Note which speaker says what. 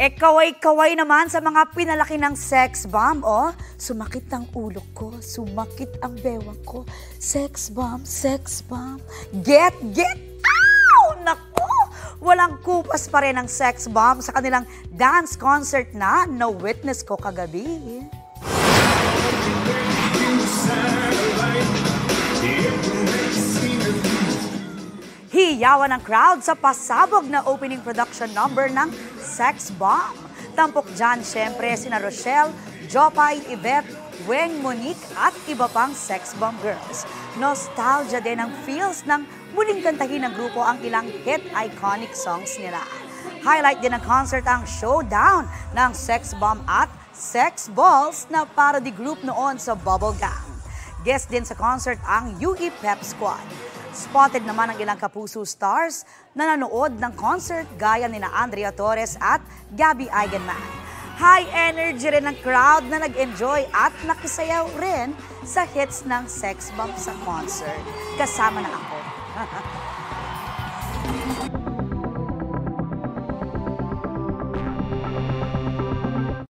Speaker 1: Kaway-kaway naman sa mga pinalaki ng sex bomb, oh. Sumakit ang ulo ko, sumakit ang bewang ko. Sex bomb, sex bomb. Get! Ow! Naku! Walang kupas pa rin ang sex bomb sa kanilang dance concert na na-witness ko kagabi. Hiyawan ng crowd sa pasabog na opening production number ng Sex Bomb. Tampok dyan, syempre, sina Rochelle, Jopay, Yvette, Weng, Monique at iba pang Sex Bomb girls. Nostalgia din ang feels ng muling kantahin ng grupo ang ilang hit iconic songs nila. Highlight din ng concert ang showdown ng Sex Bomb at Sex Balls na parody group noon sa Bubble Gang. Guest din sa concert ang UE Pep Squad. Spotted naman ang ilang kapuso stars na nanood ng concert gaya nina Andrea Torres at Gabby Eigenman. High energy rin ang crowd na nag-enjoy at nakisayaw rin sa hits ng Sex Bomb sa concert. Kasama na ako.